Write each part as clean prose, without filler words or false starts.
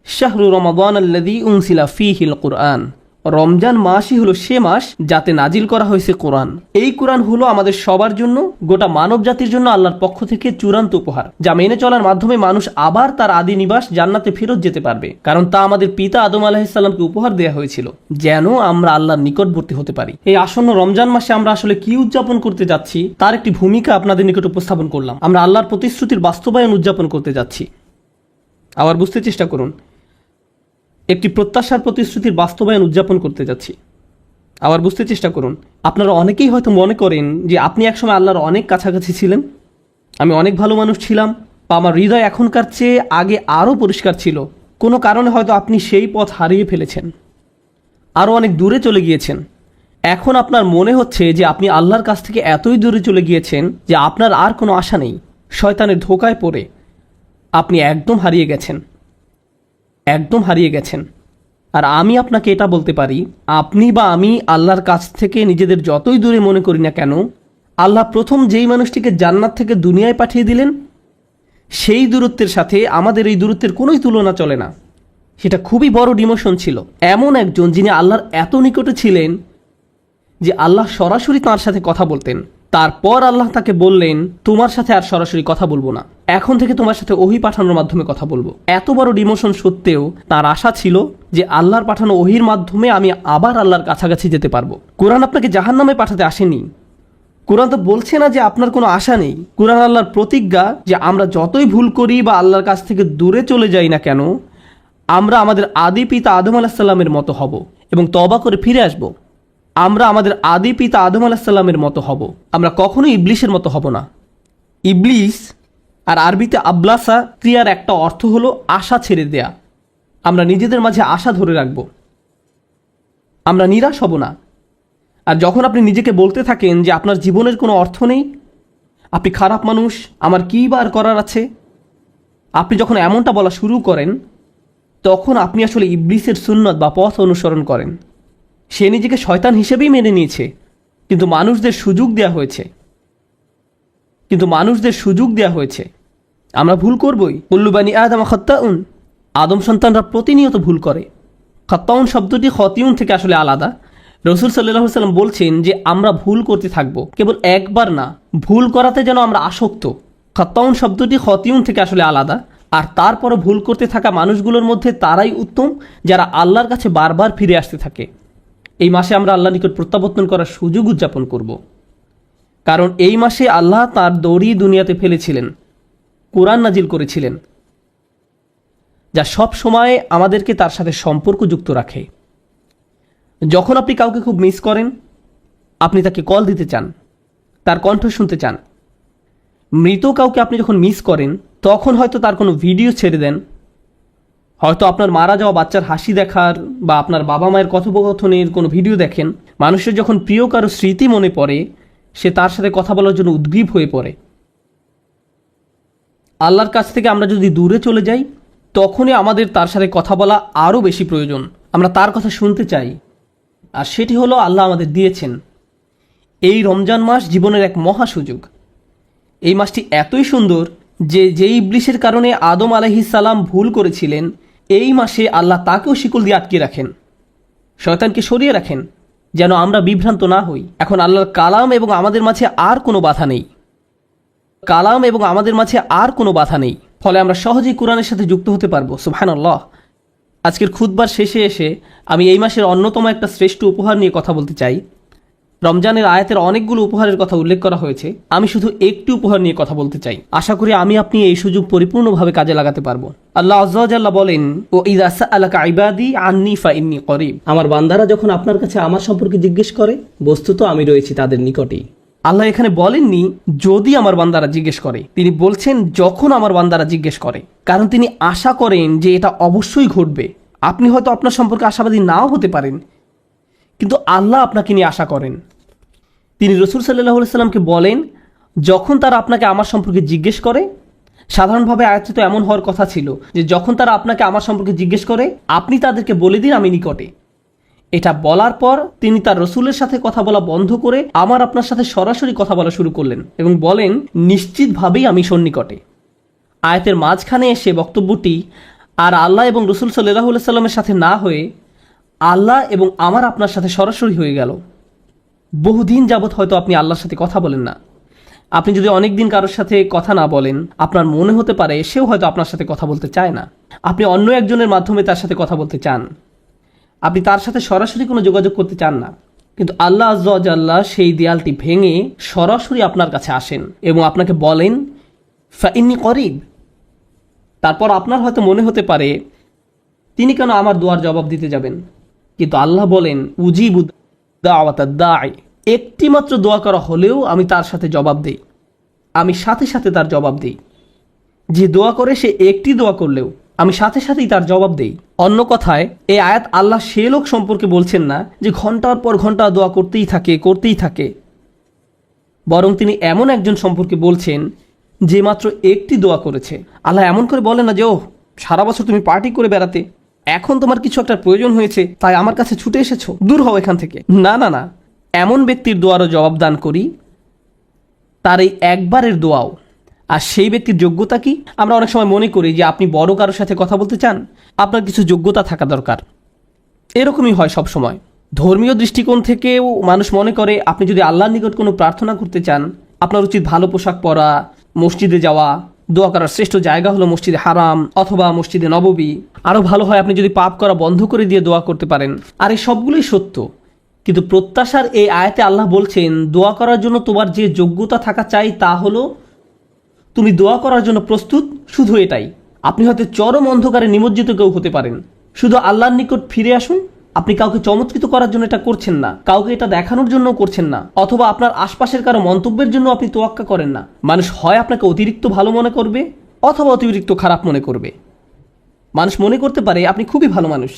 শাহরু রমাদান আল্লাযী উনজিলা ফীহিল কুরআন। রমজান মাসই হলো সে মাস যাতে নাজিল করা হয়েছে কোরআন। এই কোরআন হলো আমাদের সবার জন্য, গোটা মানব জাতির জন্য আল্লাহর পক্ষ থেকে চূড়ান্ত উপহার, যা মেনে চলার মাধ্যমে মানুষ আবার তার আদি নিবাস জান্নাতে ফেরত যেতে পারবে। কারণ তা আমাদের পিতা আদম আলাইহিস সালামকে উপহার দেওয়া হয়েছিল, যেন আমরা আল্লাহর নিকটবর্তী হতে পারি। এই আসন্ন রমজান মাসে আমরা আসলে কি উদযাপন করতে যাচ্ছি তার একটি ভূমিকা আপনাদের নিকট উপস্থাপন করলাম। আমরা আল্লাহর প্রতিশ্রুতির বাস্তবায়ন উদযাপন করতে যাচ্ছি। আবার বুঝতে চেষ্টা করুন, একটি প্রত্যাশার প্রতিশ্রুতির বাস্তবায়ন উদযাপন করতে যাচ্ছি। আবার বুঝতে চেষ্টা করুন, আপনারা অনেকেই হয়তো মনে করেন যে আপনি একসময় আল্লাহর অনেক কাছাকাছি ছিলেন, আমি অনেক ভালো মানুষ ছিলাম, বা আমার হৃদয় এখনকার চেয়ে আগে আরও পরিষ্কার ছিল। কোনো কারণে হয়তো আপনি সেই পথ হারিয়ে ফেলেছেন, আরও অনেক দূরে চলে গিয়েছেন। এখন আপনার মনে হচ্ছে যে আপনি আল্লাহর কাছ থেকে এতই দূরে চলে গিয়েছেন যে আপনার আর কোনো আশা নেই। শয়তানের ধোঁকায় পড়ে আপনি একদম হারিয়ে গেছেন, একদম হারিয়ে গেছেন। আর আমি আপনাকে এটা বলতে পারি, আপনি বা আমি আল্লাহর কাছ থেকে নিজেদের যতই দূরে মনে করি না কেন, আল্লাহ প্রথম যেই মানুষটিকে জান্নাত থেকে দুনিয়ায় পাঠিয়ে দিলেন, সেই দূরত্বের সাথে আমাদের এই দূরত্বের কোনোই তুলনা চলে না। সেটা খুবই বড় ডিমোশন ছিল। এমন একজন যিনি আল্লাহর এত নিকটে ছিলেন যে আল্লাহ সরাসরি তাঁর সাথে কথা বলতেন। তারপর আল্লাহ তাকে বললেন, তোমার সাথে আর সরাসরি কথা বলবো না, এখন থেকে তোমার সাথে ওহী পাঠানোর মাধ্যমে কথা বলবো। এত বড় ডিমোশন সত্ত্বেও তার আশা ছিল যে আল্লাহর পাঠানো ওহীর মাধ্যমে আমি আবার আল্লাহর কাছাকাছি যেতে পারবো। কোরআন আপনাকে জাহান্নামে পাঠাতে আসেনি। কোরআন তো বলছে না যে আপনার কোনো আশা নেই। কোরআন আল্লাহর প্রতিজ্ঞা যে আমরা যতই ভুল করি বা আল্লাহর কাছ থেকে দূরে চলে যাই না কেন, আমরা আমাদের আদি পিতা আদম আলাইহিস সালামের মতো হব এবং তওবা করে ফিরে আসব। আমরা আমাদের আদি পিতা আদম আলাইহিস সালামের মতো হব, আমরা কখনোই ইবলিসের মতো হব না। ইবলিস আর আরবিতে আবলাসা ক্রিয়ার একটা অর্থ হলো আশা ছেড়ে দেয়া। আমরা নিজেদের মাঝে আশা ধরে রাখব, আমরা নিরাশ হব না। আর যখন আপনি নিজেকে বলতে থাকেন যে আপনার জীবনের কোনো অর্থ নেই, আপনি খারাপ মানুষ, আমার কী বা আর করার আছে, আপনি যখন এমনটা বলা শুরু করেন, তখন আপনি আসলে ইবলিসের সুন্নত বা পথ অনুসরণ করেন। সে নিজেকে শয়তান হিসেবেই মেনে নিয়েছে, কিন্তু মানুষদের সুযোগ দেয়া হয়েছে। আমরা ভুল করবই। কুল্লু বানি আদম খাত্তাউন, আদম সন্তানরা প্রতিনিয়ত ভুল করে। খাত্তাউন শব্দটি খতিউন থেকে আসলে আলাদা। রাসূল সাল্লাল্লাহু আলাইহি ওয়াসাল্লাম বলছেন যে আমরা ভুল করতে থাকবো, কেবল একবার না, ভুল করাতে যেন আমরা আসক্ত। খাত্তাউন শব্দটি খতিউন থেকে আসলে আলাদা। আর তারপরও ভুল করতে থাকা মানুষগুলোর মধ্যে তারাই উত্তম যারা আল্লাহর কাছে বারবার ফিরে আসতে থাকে। এই মাসে আমরা আল্লাহর নিকট প্রত্যাবর্তন করার সুযোগ উদযাপন করব, কারণ এই মাসে আল্লাহ তার দড়ি দুনিয়াতে ফেলেছিলেন, কোরআন নাজিল করেছিলেন, যা সব সময় আমাদেরকে তার সাথে সম্পর্ক যুক্ত রাখে। যখন আপনি কাউকে খুব মিস করেন, আপনি তাকে কল দিতে চান, তার কণ্ঠ শুনতে চান। মৃত কাউকে আপনি যখন মিস করেন, তখন হয়তো তার কোনো ভিডিও ছেড়ে দেন, হয়তো আপনার মারা যাওয়া বাচ্চার হাসি দেখার বা আপনার বাবা মায়ের কথোপকথনের কোনো ভিডিও দেখেন। মানুষের যখন প্রিয় কারো স্মৃতি মনে পড়ে, সে তার সাথে কথা বলার জন্য উদ্গ্রীব হয়ে পড়ে। আল্লাহর কাছ থেকে আমরা যদি দূরে চলে যাই, তখনই আমাদের তার সাথে কথা বলা আরও বেশি প্রয়োজন। আমরা তার কথা শুনতে চাই, আর সেটি হলো আল্লাহ আমাদের দিয়েছেন। এই রমজান মাস জীবনের এক মহা সুযোগ। এই মাসটি এতই সুন্দর যে যেই ইবলিসের কারণে আদম আলাইহিস সালাম ভুল করেছিলেন, এই মাসে আল্লাহ তাকেও শিকল দিয়ে আটকে রাখেন, শয়তানকে সরিয়ে রাখেন, যেন আমরা বিভ্রান্ত না হই। এখন আল্লাহর কালাম এবং আমাদের মাঝে আর কোনো বাধা নেই। ফলে আমরা সহজেই কোরআনের সাথে যুক্ত হতে পারবো। সুবহানাল্লাহ। আজকের খুতবার শেষে এসে আমি এই মাসের অন্যতম একটা শ্রেষ্ঠ উপহার নিয়ে কথা বলতে চাই। রমজানের আয়াতের অনেকগুলো উপহারের কথা উল্লেখ করা হয়েছে, আমি শুধু একটি উপহার নিয়ে কথা বলতে চাই। আশা করি আপনি এই সুযোগ পরিপূর্ণভাবে কাজে লাগাতে পারবো। আল্লাহ আযজা ওয়া জাল্লা বলেন, ও ইযা সাআলাকা ইবাদি আন্নী ফাইন্নী করিব। আমার বান্দারা যখন আপনার কাছে আমার সম্পর্কে জিজ্ঞেস করে, বস্তুত আমি রয়েছি তাদের নিকটেই। আল্লাহ এখানে বলেননি যদি আমার বান্দারা জিজ্ঞেস করে, তিনি বলছেন যখন আমার বান্দারা জিজ্ঞেস করে, কারণ তিনি আশা করেন যে এটা অবশ্যই ঘটবে। আপনি হয়তো আপনার সম্পর্কে আশাবাদী নাও হতে পারেন, কিন্তু আল্লাহ আপনাকে নিয়ে আশা করেন। তিনি রাসূল সাল্লাল্লাহু আলাইহি সাল্লামকে বলেন, যখন তারা আপনাকে আমার সম্পর্কে জিজ্ঞেস করে, সাধারণভাবে আয়াতটি তো এমন হওয়ার কথা ছিল যে যখন তারা আপনাকে আমার সম্পর্কে জিজ্ঞেস করে, আপনি তাদেরকে বলে দিন আমি নিকটে। এটা বলার পর তিনি তার রাসূলের সাথে কথা বলা বন্ধ করে আপনার সাথে সরাসরি কথা বলা শুরু করলেন এবং বলেন, নিশ্চিতভাবেই আমি সন্নিকটে। আয়াতের মাঝখানে এসে বক্তব্যটি আর আল্লাহ এবং রসুল সাল্লাল্লাহু আলাইহি সাল্লামের সাথে না হয়ে আল্লাহ এবং আমার আপনার সাথে সরাসরি হয়ে গেল। বহুদিন যাবৎ হয়তো আপনি আল্লাহর সাথে কথা বলেন না। আপনি যদি অনেক দিন কারোর সাথে কথা না বলেন, আপনার মনে হতে পারে সেও হয়তো আপনার সাথে কথা বলতে চায় না। আপনি অন্য একজনের মাধ্যমে তার সাথে কথা বলতে চান, আপনি তার সাথে সরাসরি কোনো যোগাযোগ করতে চান না। কিন্তু আল্লাহ আজ্জা ওয়া জাল্লা সেই দেয়ালটি ভেঙে সরাসরি আপনার কাছে আসেন এবং আপনাকে বলেন ফাইন্নী করিব। তারপর আপনার হয়তো মনে হতে পারে তিনি কেন আমার দোয়ার জবাব দিতে যাবেন, কিন্তু আল্লাহ বলেন উজিবু দাওয়াতাদ দাঈ, একটি মাত্র দোয়া করা হলেও আমি তার সাথে জবাব দেই, আমি সাথে সাথে তার জবাব দেই। যে দোয়া করে সে একটি দোয়া করলেও আমি সাথে সাথেই তার জবাব দেই। অন্য কথায় এই আয়াত আল্লাহ সে লোক সম্পর্কে বলছেন না যে ঘন্টার পর ঘন্টা দোয়া করতেই থাকে, বরং তিনি এমন একজন সম্পর্কে বলছেন যে মাত্র একটি দোয়া করেছে। আল্লাহ এমন করে বলেন না যে ও সারা বছর তুমি পার্টি করে বেড়াতে, এখন তোমার কিছু একটা প্রয়োজন হয়েছে তাই আমার কাছে ছুটে এসেছো, দূর হও এখান থেকে। না না না, এমন ব্যক্তির দোয়ারও জবাব দান করি, তার এই একবারের দোয়াও। আর সেই ব্যক্তির যোগ্যতা কি? আমরা অনেক সময় মনে করি যে আপনি বড় কারোর সাথে কথা বলতে চান, আপনার কিছু যোগ্যতা থাকা দরকার। এরকমই হয় সব সময়। ধর্মীয় দৃষ্টিকোণ থেকেও মানুষ মনে করে আপনি যদি আল্লাহর নিকট কোনো প্রার্থনা করতে চান, আপনার উচিত ভালো পোশাক পরা, মসজিদে যাওয়া, দোয়া করার শ্রেষ্ঠ জায়গা হলো মসজিদে হারাম অথবা মসজিদে নববী। আরও ভালো হয় আপনি যদি পাপ করা বন্ধ করে দিয়ে দোয়া করতে পারেন। আর এই সবগুলোই সত্য, কিন্তু প্রত্যাশার এই আয়াতে আল্লাহ বলছেন দোয়া করার জন্য তোমার যে যোগ্যতা থাকা চাই তা হলো তুমি দোয়া করার জন্য প্রস্তুত। শুধু এটাই। আপনি হয়তো চরম অন্ধকারে নিমজ্জিত কেউ হতে পারেন, শুধু আল্লাহর নিকট ফিরে আসুন। আপনি কাউকে চমৎকৃত করার জন্য এটা করছেন না, কাউকে এটা দেখানোর জন্য করছেন না, অথবা আপনার আশপাশের কারো মন্তব্যের জন্য আপনি তোয়াক্কা করেন না। মানুষ হয় আপনাকে অতিরিক্ত ভালো মনে করবে অথবা অতিরিক্ত খারাপ মনে করবে। মানুষ মনে করতে পারে আপনি খুবই ভালো মানুষ,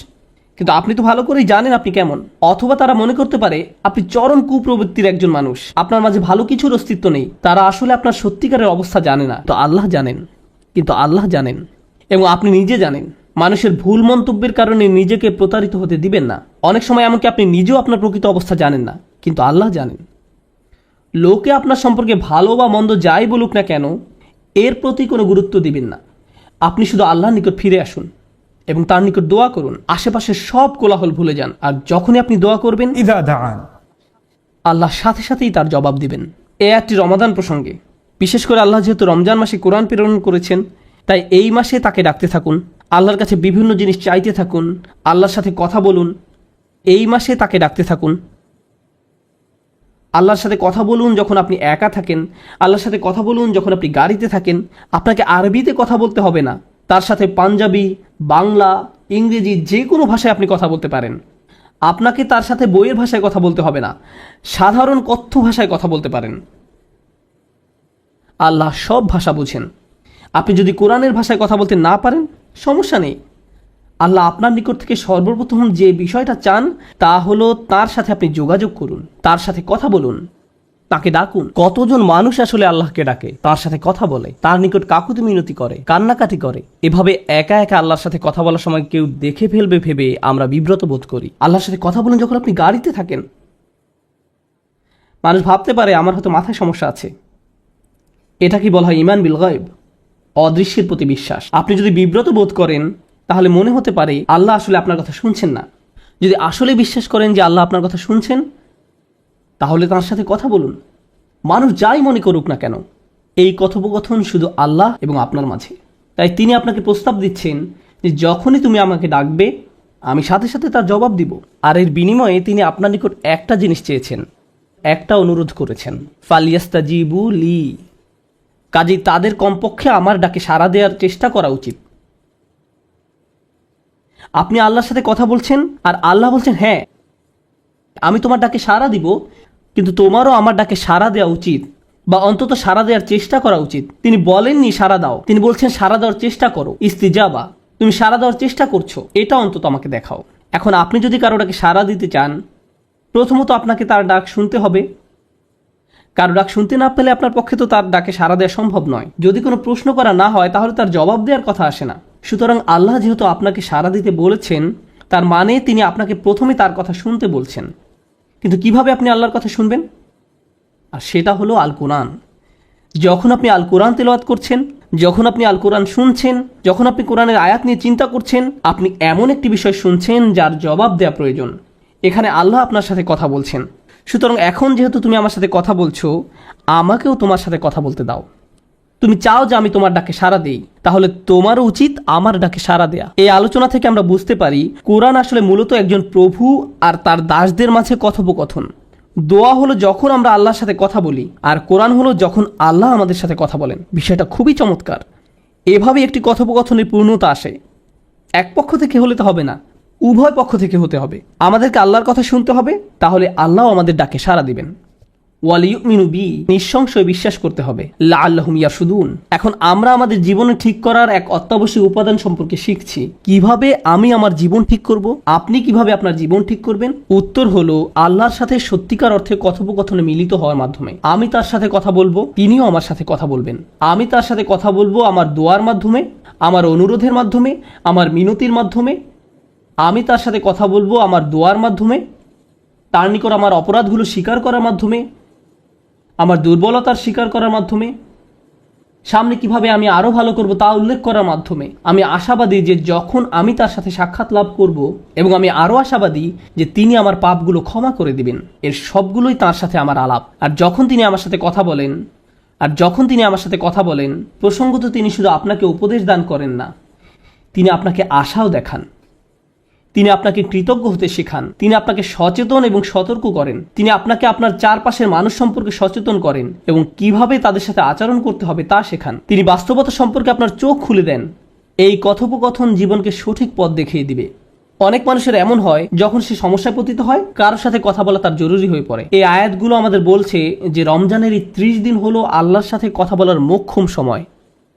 কিন্তু আপনি তো ভালো করেই জানেন আপনি কেমন। অথবা তারা মনে করতে পারে আপনি চরম কুপ্রবৃত্তির একজন মানুষ, আপনার মাঝে ভালো কিছুর অস্তিত্ব নেই। তারা আসলে আপনার সত্যিকারের অবস্থা জানে না। তো আল্লাহ জানেন, কিন্তু আল্লাহ জানেন এবং আপনি নিজে জানেন। মানুষের ভুল মন্তব্যের কারণে নিজেকে প্রতারিত হতে দিবেন না। অনেক সময় এমনকি আপনি নিজেও আপনার প্রকৃত অবস্থা জানেন না, কিন্তু আল্লাহ জানেন। লোকে আপনার সম্পর্কে ভালো বা মন্দ যাই বলুক না কেন, এর প্রতি কোনো গুরুত্ব দিবেন না। আপনি শুধু আল্লাহর নিকট ফিরে আসুন এবং তার নিকট দোয়া করুন। আশেপাশের সব কোলাহল ভুলে যান। আর যখনই আপনি দোয়া করবেন, আল্লাহ সাথে সাথেই তার জবাব দিবেন। একটি রমাদান প্রসঙ্গে, বিশেষ করে আল্লাহ যেহেতু রমজান মাসে কোরআন প্রেরণ করেছেন, তাই এই মাসে তাকে ডাকতে থাকুন, আল্লাহর কাছে বিভিন্ন জিনিস চাইতে থাকুন, আল্লাহর সাথে কথা বলুন। এই মাসে তাকে ডাকতে থাকুন, আল্লাহর সাথে কথা বলুন যখন আপনি একা থাকেন, আল্লাহর সাথে কথা বলুন যখন আপনি গাড়িতে থাকেন। আপনাকে আরবিতে কথা বলতে হবে না, তার সাথে পাঞ্জাবি, বাংলা, ইংরেজি যে কোনো ভাষায় আপনি কথা বলতে পারেন। আপনাকে তার সাথে বইয়ের ভাষায় কথা বলতে হবে না, সাধারণ কথ্য ভাষায় কথা বলতে পারেন। আল্লাহ সব ভাষা বুঝেন। আপনি যদি কোরআনের ভাষায় কথা বলতে না পারেন, সমস্যা নেই। আল্লাহ আপনার নিকট থেকে সর্বপ্রথম যে বিষয়টা চান তা হলো তার সাথে আপনি যোগাযোগ করুন, তার সাথে কথা বলুন, তাকে ডাকুন। কতজন মানুষ আসলে আল্লাহকে ডাকে, তার সাথে কথা বলে, তার নিকট কাকুতি মিনতি করে, কান্নাকাটি করে। এভাবে একা একা আল্লাহর সাথে কথা বলার সময় কেউ দেখে ফেলবে ভেবে আমরা বিব্রত বোধ করি। আল্লাহর সাথে কথা বলুন যখন আপনি গাড়িতে থাকেন। মানুষ ভাবতে পারে আমার হয়তো মাথায় সমস্যা আছে। এটা কি বলা হয় ঈমান বিল গায়ব, অদৃশ্যের প্রতি বিশ্বাস। আপনি যদি বিব্রত বোধ করেন তাহলে মনে হতে পারে আল্লাহ আসলে আপনার কথা শুনছেন না। যদি আসলে বিশ্বাস করেন যে আল্লাহ আপনার কথা শুনছেন, তাহলে তার সাথে কথা বলুন। মানুষ যাই মনে করুক না কেন, এই কথোপকথন শুধু আল্লাহ এবং আপনার মাঝে। তাই তিনি আপনাকে প্রস্তাব দিচ্ছেন যে যখনই তুমি আমাকে ডাকবে, আমি সাথে সাথে তার জবাব দিব। আর এর বিনিময়ে তিনি আপনার নিকট একটা জিনিস চেয়েছেন, একটা অনুরোধ করেছেন, ফালিয়াস্তাজিবু লি। কাজেই তাদের কমপক্ষে আমার ডাকে সাড়া দেওয়ার চেষ্টা করা উচিত। আপনি আল্লাহর সাথে কথা বলছেন আর আল্লাহ বলছেন হ্যাঁ আমি তোমার ডাকে সাড়া দিব, কিন্তু তোমারও আমার ডাকে সাড়া দেওয়া উচিত, বা অন্তত সাড়া দেওয়ার চেষ্টা করা উচিত। তিনি বলেননি সাড়া দাও, তিনি বলছেন সাড়া দেওয়ার চেষ্টা করো। ইস্তিজাবা, তুমি সাড়া দেওয়ার চেষ্টা করছো, এটা অন্তত আমাকে দেখাও। এখন আপনি যদি কারো ডাকে সাড়া দিতে চান, প্রথমত আপনাকে তার ডাক শুনতে হবে। কারো ডাক শুনতে না পেলে আপনার পক্ষে তো তার ডাকে সাড়া দেওয়া সম্ভব নয়। যদি কোনো প্রশ্ন করা না হয় তাহলে তার জবাব দেওয়ার কথা আসে না। সুতরাং আল্লাহ যেহেতু আপনাকে সাড়া দিতে বলেছেন, তার মানে তিনি আপনাকে প্রথমে তার কথা শুনতে বলছেন। কিন্তু কিভাবে আপনি আল্লাহর কথা শুনবেন? আর সেটা হলো আল কোরআন। যখন আপনি আল কোরআন তেলাওয়াত করছেন, যখন আপনি আল কোরআন শুনছেন, যখন আপনি কোরআনের আয়াত নিয়ে চিন্তা করছেন, আপনি এমন একটি বিষয় শুনছেন যার জবাব দেওয়া প্রয়োজন। এখানে আল্লাহ আপনার সাথে কথা বলছেন। সুতরাং এখন যেহেতু তুমি আমার সাথে কথা বলছো, আমাকেও তোমার সাথে কথা বলতে দাও। তুমি চাও যে আমি তোমার ডাকে সাড়া দিই, তাহলে তোমারও উচিত আমার ডাকে সাড়া দেয়া। এই আলোচনা থেকে আমরা বুঝতে পারি কোরআন আসলে মূলত একজন প্রভু আর তার দাসদের মাঝে কথোপকথন। দোয়া হলো যখন আমরা আল্লাহর সাথে কথা বলি, আর কোরআন হলো যখন আল্লাহ আমাদের সাথে কথা বলেন। বিষয়টা খুবই চমৎকার। এভাবে একটি কথোপকথনের পূর্ণতা আসে। এক পক্ষ থেকে হলে তো হবে না, উভয় পক্ষ থেকে হতে হবে। আমাদেরকে আল্লাহর কথা শুনতে হবে, তাহলে আল্লাহ আমাদের ডাকে সাড়া দিবেন। ওয়ালিউমিনু বি, নিঃসংশয় বিশ্বাস করতে হবে। লাআল্লাহুম ইয়ারশুদুন। এখন আমরা আমাদের জীবনে ঠিক করার এক অত্যাবশ্যক উপাদান সম্পর্কে শিখছি। কিভাবে আমি আমার জীবন ঠিক করব? আপনি কিভাবে আপনার জীবন ঠিক করবেন? উত্তর হলো আল্লাহর সাথে সত্যিকার অর্থে কথোপকথনে মিলিত হওয়ার মাধ্যমে। আমি তার সাথে কথা বলবো, তিনিও আমার সাথে কথা বলবেন। আমি তার সাথে কথা বলবো আমার দোয়ার মাধ্যমে, আমার অনুরোধের মাধ্যমে, আমার মিনতির মাধ্যমে। আমি তার সাথে কথা বলবো আমার দোয়ার মাধ্যমে, তার নিকট আমার অপরাধগুলো স্বীকার করার মাধ্যমে, আমার দুর্বলতার স্বীকার করার মাধ্যমে, সামনে কিভাবে আমি আরো ভালো করব তা উল্লেখ করার মাধ্যমে। আমি আশাবাদী যে যখন আমি তার সাথে সাক্ষাৎ লাভ করব, এবং আমি আরো আশাবাদী যে তিনি আমার পাপগুলো ক্ষমা করে দিবেন। এর সবগুলোই তার সাথে আমার আলাপ। আর যখন তিনি আমার সাথে কথা বলেন, প্রসঙ্গত তিনি শুধু আপনাকে উপদেশ দান করেন না, তিনি আপনাকে আশাও দেখান। তিনি আপনাকে কৃতজ্ঞ হতে শেখান। তিনি আপনাকে সচেতন এবং সতর্ক করেন। তিনি আপনাকে আপনার চারপাশের মানুষ সম্পর্কে সচেতন করেন এবং কিভাবে তাদের সাথে আচরণ করতে হবে তা শেখান। তিনি বাস্তবতা সম্পর্কে আপনার চোখ খুলে দেন। এই কথোপকথন জীবনকে সঠিক পথ দেখিয়ে দিবে। অনেক মানুষের এমন হয়, যখন সে সমস্যায় পতিত হয়, কারোর সাথে কথা বলা তার জরুরি হয়ে পড়ে। এই আয়াতগুলো আমাদের বলছে যে রমজানের এই 30 দিন হলো আল্লাহর সাথে কথা বলার মোক্ষম সময়।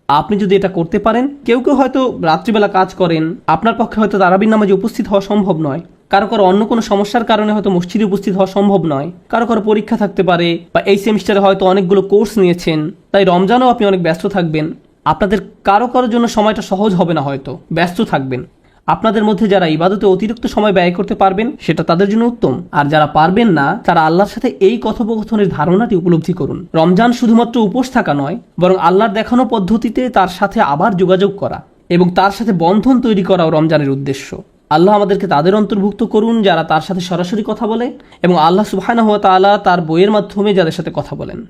আপনি যদি এটা করতে পারেন, কেউ কেউ হয়তো রাত্রিবেলা কাজ করেন, আপনার পক্ষে হয়তো তারাবির নামাজে উপস্থিত হওয়া সম্ভব নয়। কারো কারো অন্য কোনো সমস্যার কারণে হয়তো মসজিদে উপস্থিত হওয়া সম্ভব নয়। কারো কারো পরীক্ষা থাকতে পারে, বা এই সেমিস্টারে হয়তো অনেকগুলো কোর্স নিয়েছেন, তাই রমজানও আপনি অনেক ব্যস্ত থাকবেন। আপনাদের কারো কারোর জন্য সময়টা সহজ হবে না, হয়তো ব্যস্ত থাকবেন। আপনাদের মধ্যে যারা ইবাদতে অতিরিক্ত সময় ব্যয় করতে পারবেন, সেটা তাদের জন্য উত্তম। আর যারা পারবেন না, তারা আল্লাহর সাথে এই কথোপকথনের ধারণাটি উপলব্ধি করুন। রমজান শুধুমাত্র উপোস থাকা নয়, বরং আল্লাহর দেখানো পদ্ধতিতে তার সাথে আবার যোগাযোগ করা এবং তার সাথে বন্ধন তৈরি করাও রমজানের উদ্দেশ্য। আল্লাহ আমাদেরকে তাদের অন্তর্ভুক্ত করুন যারা তার সাথে সরাসরি কথা বলে, এবং আল্লাহ সুবহানাহু ওয়া তাআলা তার বইয়ের মাধ্যমে যাদের সাথে কথা বলেন।